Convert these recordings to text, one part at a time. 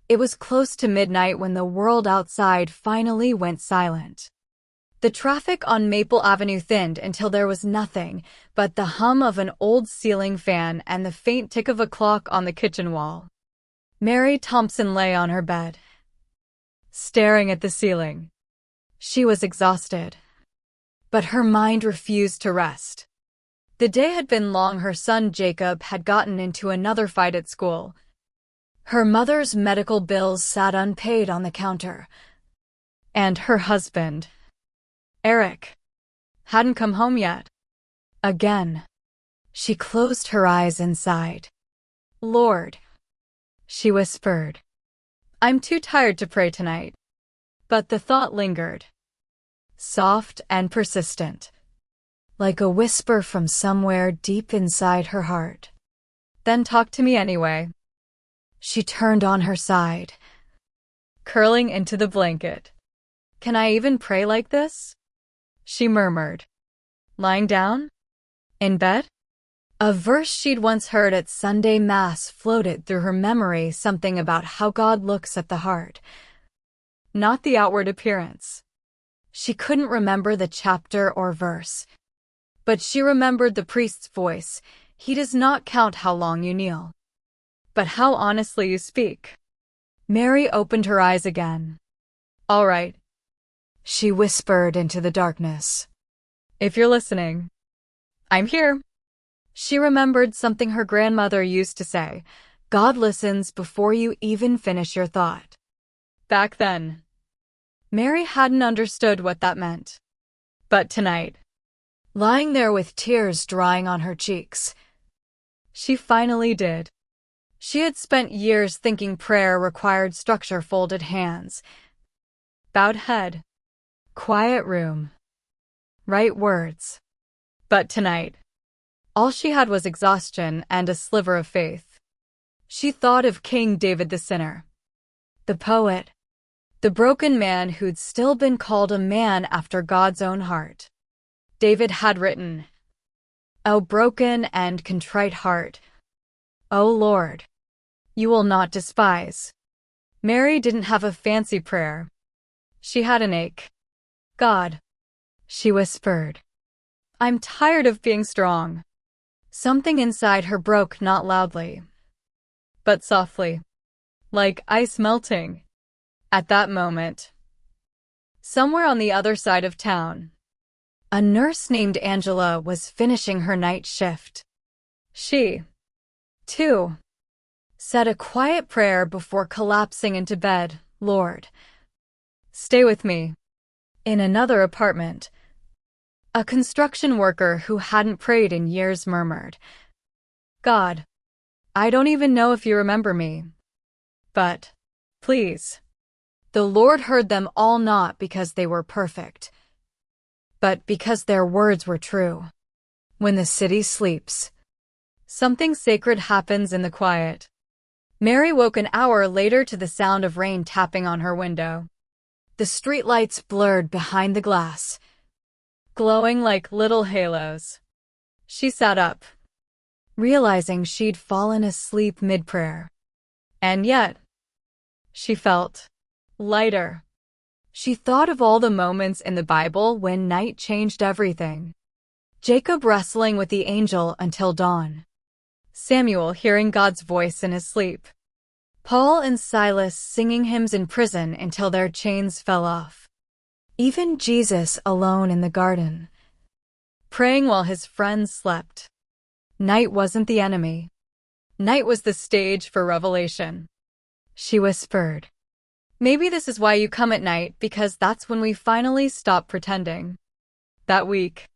It was close to midnight when the world outside finally went silent. The traffic on Maple Avenue thinned until there was nothing but the hum of an old ceiling fan and the faint tick of a clock on the kitchen wall. Mary Thompson lay on her bed, staring at the ceiling. She was exhausted, but her mind refused to rest. The day had been long. Her son Jacob had gotten into another fight at school. Her mother's medical bills sat unpaid on the counter. And her husband, Eric, hadn't come home yet. Again. She closed her eyes and sighed. "Lord," she whispered, "I'm too tired to pray tonight." But the thought lingered, soft and persistent, like a whisper from somewhere deep inside her heart. "Then talk to me anyway." She turned on her side, curling into the blanket. "Can I even pray like this?" she murmured, lying down, in bed. A verse she'd once heard at Sunday Mass floated through her memory, something about how God looks at the heart, not the outward appearance. She couldn't remember the chapter or verse, but she remembered the priest's voice. "He does not count how long you kneel, but how honestly you speak." Mary opened her eyes again. "All right," she whispered into the darkness. "If you're listening, I'm here." She remembered something her grandmother used to say, "God listens before you even finish your thought." Back then, Mary hadn't understood what that meant. But tonight, lying there with tears drying on her cheeks, she finally did. She had spent years thinking prayer required structure, folded hands, bowed head, quiet room, right words. But tonight, all she had was exhaustion and a sliver of faith. She thought of King David, the sinner, the poet, the broken man who'd still been called a man after God's own heart. David had written, "O broken and contrite heart, O Lord, you will not despise." Mary didn't have a fancy prayer. She had an ache. "God," she whispered, "I'm tired of being strong." Something inside her broke, not loudly, but softly, like ice melting. At that moment, somewhere on the other side of town, a nurse named Angela was finishing her night shift. She, too, said a quiet prayer before collapsing into bed. "Lord, stay with me." In another apartment, a construction worker who hadn't prayed in years murmured, "God, I don't even know if you remember me, but please." The Lord heard them all, not because they were perfect, but because their words were true. When the city sleeps, something sacred happens in the quiet. Mary woke an hour later to the sound of rain tapping on her window. The streetlights blurred behind the glass, glowing like little halos. She sat up, realizing she'd fallen asleep mid-prayer. And yet, she felt lighter. She thought of all the moments in the Bible when night changed everything. Jacob wrestling with the angel until dawn. Samuel hearing God's voice in his sleep. Paul and Silas singing hymns in prison until their chains fell off. Even Jesus alone in the garden, praying while his friends slept. Night wasn't the enemy. Night was the stage for revelation. She whispered, "Maybe this is why you come at night, because that's when we finally stop pretending." That week,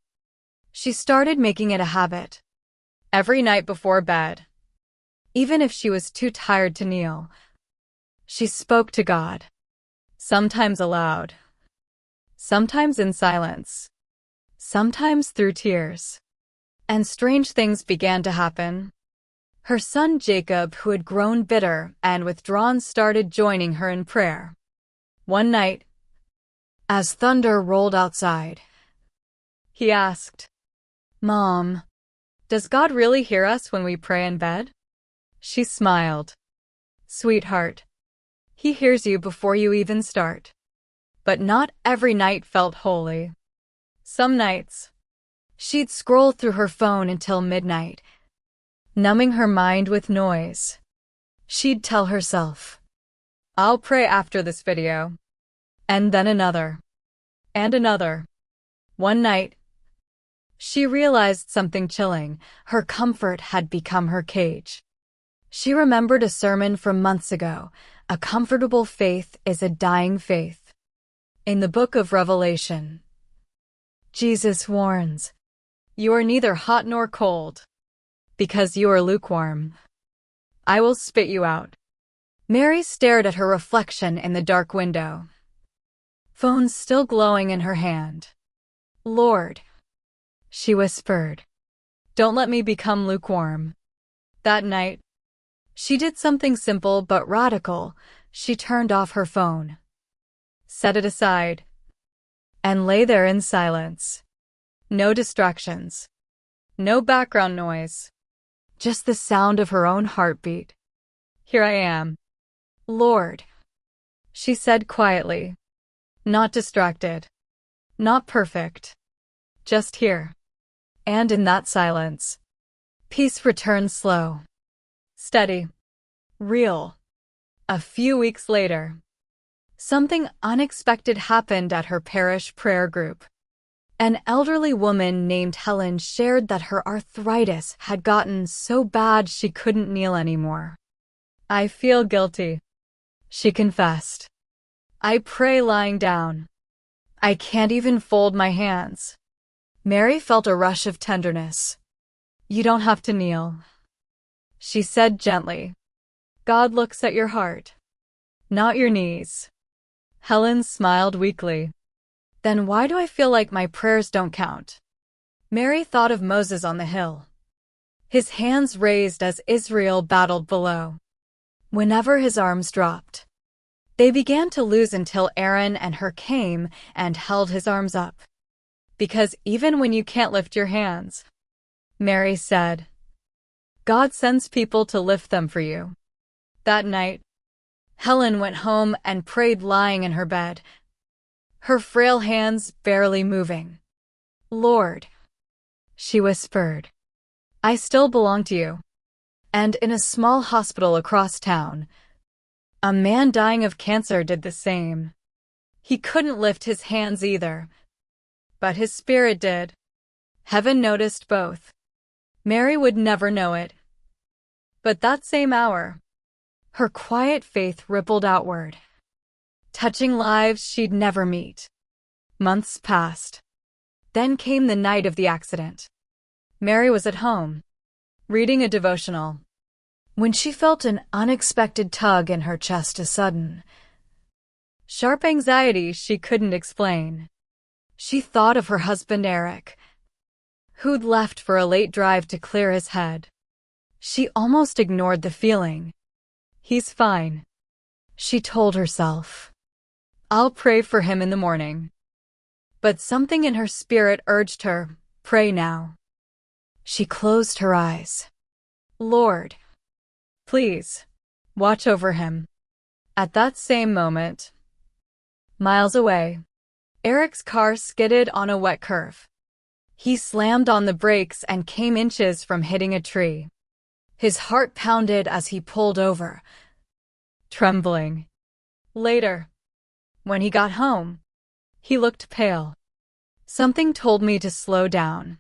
she started making it a habit. Every night before bed, even if she was too tired to kneel, she spoke to God. Sometimes aloud, sometimes in silence, sometimes through tears. And strange things began to happen. Her son Jacob, who had grown bitter and withdrawn, started joining her in prayer. One night, as thunder rolled outside, he asked, "Mom, does God really hear us when we pray in bed?" She smiled. "Sweetheart, He hears you before you even start. But not every night felt holy. Some nights, she'd scroll through her phone until midnight, numbing her mind with noise. She'd tell herself, "I'll pray after this video." And then another. And another. One night, she realized something chilling. Her comfort had become her cage. She remembered a sermon from months ago. A comfortable faith is a dying faith. In the book of Revelation, Jesus warns, "You are neither hot nor cold. Because you are lukewarm, I will spit you out." Mary stared at her reflection in the dark window, phone still glowing in her hand. "Lord," she whispered, "don't let me become lukewarm." That night, she did something simple but radical. She turned off her phone, set it aside, and lay there in silence. No distractions, no background noise, just the sound of her own heartbeat. "Here I am, Lord," she said quietly, not distracted, not perfect, just here. And in that silence, peace returned slow, steady, real. A few weeks later, something unexpected happened at her parish prayer group. An elderly woman named Helen shared that her arthritis had gotten so bad she couldn't kneel anymore. "I feel guilty," she confessed. "I pray lying down. I can't even fold my hands." Mary felt a rush of tenderness. "You don't have to kneel," she said gently. "God looks at your heart, not your knees." Helen smiled weakly. "Then why do I feel like my prayers don't count?" Mary thought of Moses on the hill, his hands raised as Israel battled below. Whenever his arms dropped, they began to lose until Aaron and Hur came and held his arms up. "Because even when you can't lift your hands," Mary said, "God sends people to lift them for you." That night, Helen went home and prayed lying in her bed, her frail hands barely moving. "Lord," she whispered, "I still belong to you." And in a small hospital across town, a man dying of cancer did the same. He couldn't lift his hands either, but his spirit did. Heaven noticed both. Mary would never know it. But that same hour, her quiet faith rippled outward, touching lives she'd never meet. Months passed. Then came the night of the accident. Mary was at home, reading a devotional, when she felt an unexpected tug in her chest, a sudden, sharp anxiety she couldn't explain. She thought of her husband Eric, who'd left for a late drive to clear his head. She almost ignored the feeling. "He's fine," she told herself. "I'll pray for him in the morning." But something in her spirit urged her, "Pray now." She closed her eyes. "Lord, please, watch over him." At that same moment, miles away, Eric's car skidded on a wet curve. He slammed on the brakes and came inches from hitting a tree. His heart pounded as he pulled over, trembling. Later, when he got home, he looked pale. "Something told me to slow down,"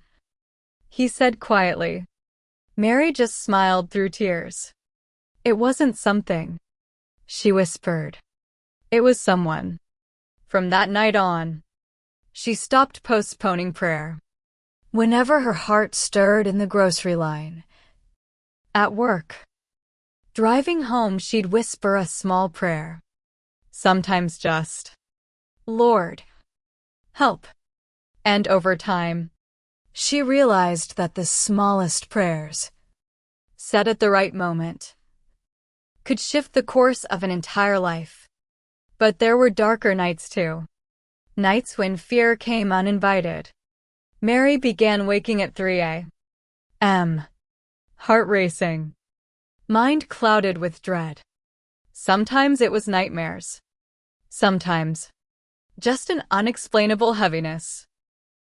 he said quietly. Mary just smiled through tears. "It wasn't something," she whispered. "It was someone." From that night on, she stopped postponing prayer. Whenever her heart stirred in the grocery line, at work, driving home, she'd whisper a small prayer. Sometimes just, "Lord, help." And over time, she realized that the smallest prayers, said at the right moment, could shift the course of an entire life. But there were darker nights too. Nights when fear came uninvited. Mary began waking at 3 a.m., heart racing, mind clouded with dread. Sometimes it was nightmares. Sometimes just an unexplainable heaviness.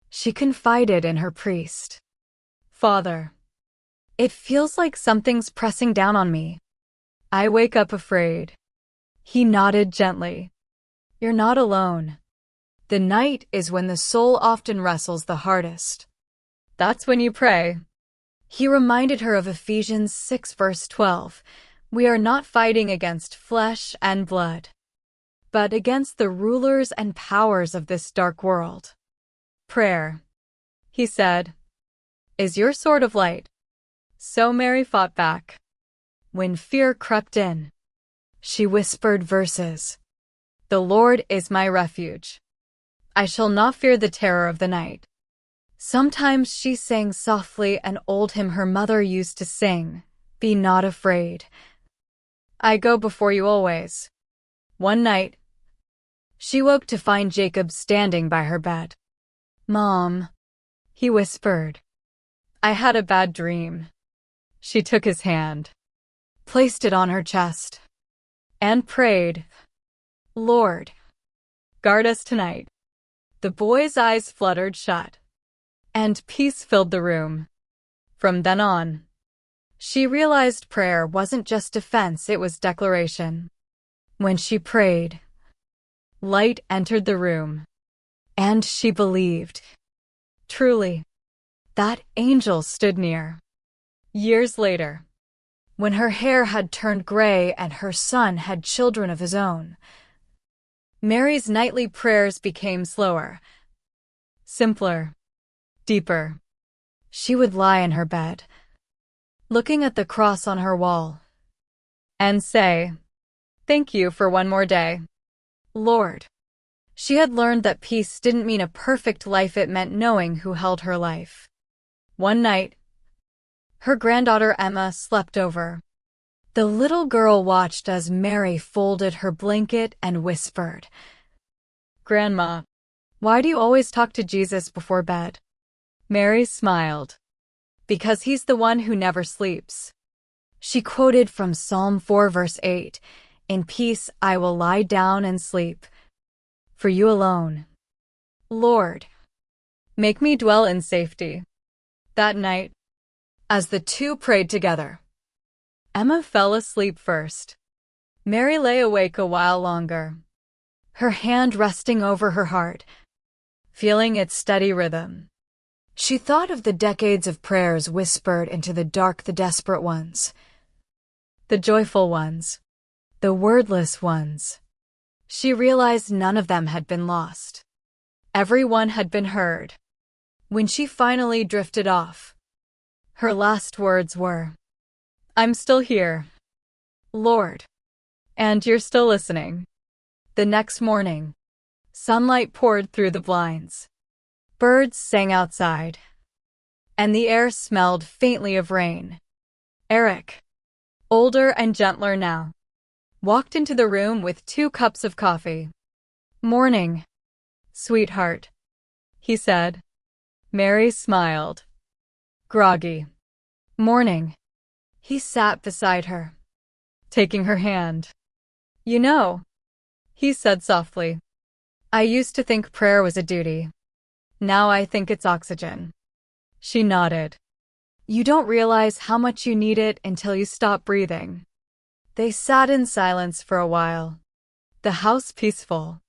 She confided in her priest. "Father, it feels like something's pressing down on me. I wake up afraid." He nodded gently. "You're not alone. The night is when the soul often wrestles the hardest. That's when you pray." He reminded her of Ephesians 6 verse 12. "We are not fighting against flesh and blood, but against the rulers and powers of this dark world." "Prayer," he said, "is your sword of light." So Mary fought back. When fear crept in, she whispered verses. "The Lord is my refuge. I shall not fear the terror of the night." Sometimes she sang softly an old hymn her mother used to sing, "Be not afraid. I go before you always." One night, she woke to find Jacob standing by her bed. "Mom," he whispered, "I had a bad dream." She took his hand, placed it on her chest, and prayed, "Lord, guard us tonight." The boy's eyes fluttered shut, and peace filled the room. From then on, she realized prayer wasn't just defense, it was declaration. When she prayed, light entered the room, and she believed, truly, that angels stood near. Years later, when her hair had turned gray and her son had children of his own, Mary's nightly prayers became slower, simpler, deeper. She would lie in her bed, looking at the cross on her wall, and say, "Thank you for one more day, Lord." She had learned that peace didn't mean a perfect life, it meant knowing who held her life. One night, her granddaughter Emma slept over. The little girl watched as Mary folded her blanket and whispered, "Grandma, why do you always talk to Jesus before bed?" Mary smiled. "Because he's the one who never sleeps." She quoted from Psalm 4 verse 8, "In peace I will lie down and sleep. For you alone, Lord, make me dwell in safety." That night, as the two prayed together, Emma fell asleep first. Mary lay awake a while longer, her hand resting over her heart, feeling its steady rhythm. She thought of the decades of prayers whispered into the dark, the desperate ones, the joyful ones, the wordless ones. She realized none of them had been lost. Every one had been heard. When she finally drifted off, her last words were, "I'm still here, Lord, and you're still listening." The next morning, sunlight poured through the blinds. Birds sang outside, and the air smelled faintly of rain. Eric, older and gentler now, walked into the room with 2 cups of coffee. "Morning, sweetheart," he said. Mary smiled. Groggy. "Morning." He sat beside her, taking her hand. "You know," he said softly, "I used to think prayer was a duty. Now I think it's oxygen." She nodded. "You don't realize how much you need it until you stop breathing." They sat in silence for a while, the house peaceful.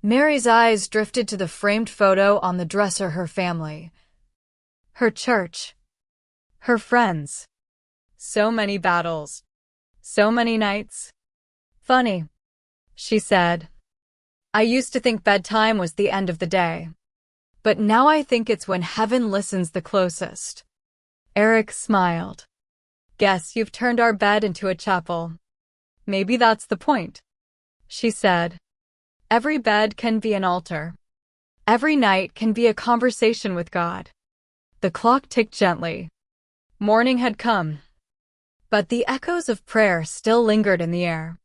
Mary's eyes drifted to the framed photo on the dresser, her family, her church, her friends. So many battles, so many nights. "Funny," she said. "I used to think bedtime was the end of the day, but now I think it's when heaven listens the closest." Eric smiled. "Guess you've turned our bed into a chapel." "Maybe that's the point," she said. "Every bed can be an altar. Every night can be a conversation with God." The clock ticked gently. Morning had come, but the echoes of prayer still lingered in the air.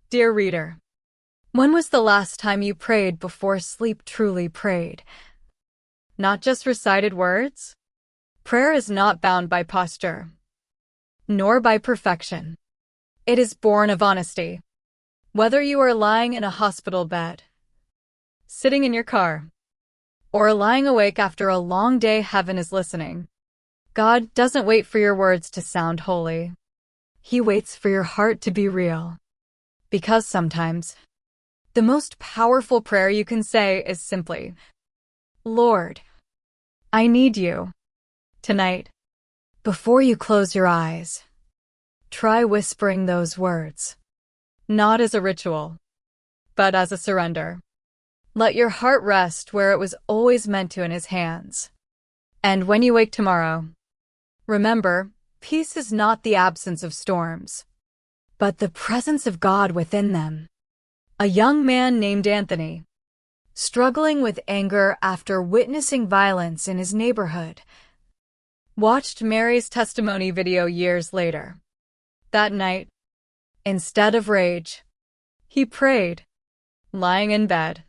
Dear reader, when was the last time you prayed before sleep, truly prayed? Not just recited words? Prayer is not bound by posture, nor by perfection. It is born of honesty. Whether you are lying in a hospital bed, sitting in your car, or lying awake after a long day, heaven is listening. God doesn't wait for your words to sound holy. He waits for your heart to be real. Because sometimes, the most powerful prayer you can say is simply, Lord, I need you. Tonight, before you close your eyes, try whispering those words. Not as a ritual, but as a surrender. Let your heart rest where it was always meant to, in His hands. And when you wake tomorrow, remember, peace is not the absence of storms, but the presence of God within them. A young man named Anthony, struggling with anger after witnessing violence in his neighborhood, watched Mary's testimony video years later. That night, instead of rage, he prayed, lying in bed,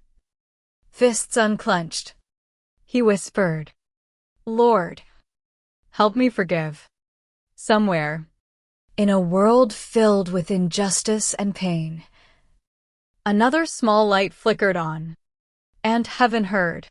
fists unclenched. He whispered, Lord, help me forgive. Somewhere, in a world filled with injustice and pain, another small light flickered on, and heaven heard.